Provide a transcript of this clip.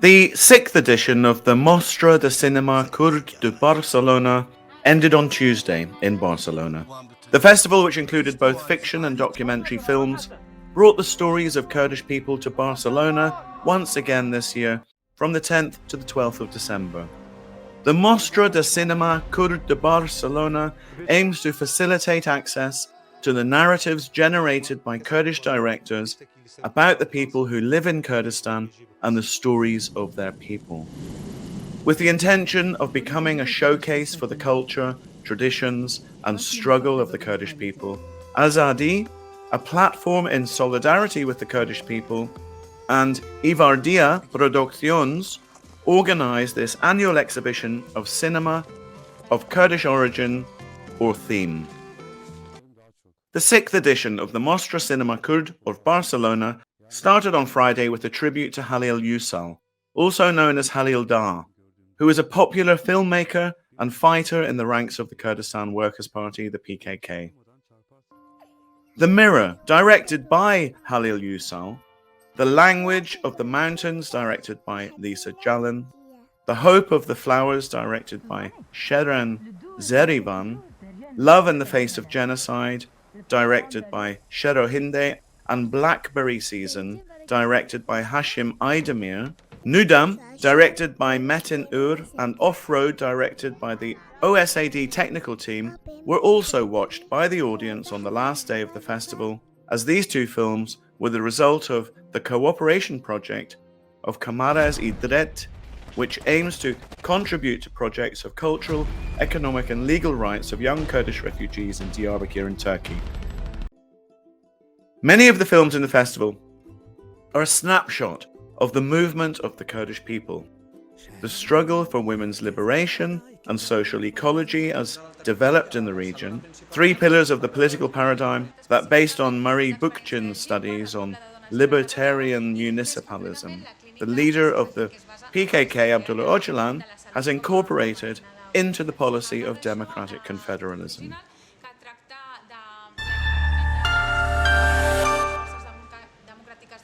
The sixth edition of the Mostra de Cinema Kurd de Barcelona ended on Tuesday in Barcelona. The festival, which included both fiction and documentary films, brought the stories of Kurdish people to Barcelona once again this year, from the 10th to the 12th of December. The Mostra de Cinema Kurd de Barcelona aims to facilitate access to the narratives generated by Kurdish directors about the people who live in Kurdistan and the stories of their people. With the intention of becoming a showcase for the culture, traditions, and struggle of the Kurdish people, Azadi, a platform in solidarity with the Kurdish people, and Ivardia Productions organized this annual exhibition of cinema of Kurdish origin or theme. The sixth edition of the Mostra Cinema Kurd of Barcelona started on Friday with a tribute to Halil Yüksel, also known as Halil Dağ, who is a popular filmmaker and fighter in the ranks of the Kurdistan Workers' Party, the PKK. The Mirror, directed by Halil Yüksel, The Language of the Mountains, directed by Lisa Çalan, The Hope of the Flowers, directed by Şeren Zerivan, Love in the Face of Genocide, directed by Şerohinde, and Blackberry Season, directed by Hashim Aydemir, Mudam, directed by Metin Ur, and Off-Road, directed by the OSAD technical team, were also watched by the audience on the last day of the festival, as these two films were the result of the cooperation project of Kamares Idret, which aims to contribute to projects of cultural, economic and legal rights of young Kurdish refugees in Diyarbakir in Turkey. Many of the films in the festival are a snapshot of the movement of the Kurdish people, the struggle for women's liberation and social ecology as developed in the region, three pillars of the political paradigm that, based on Murray Bookchin's studies on libertarian municipalism, the leader of the PKK, Abdullah Öcalan, has incorporated into the policy of democratic confederalism.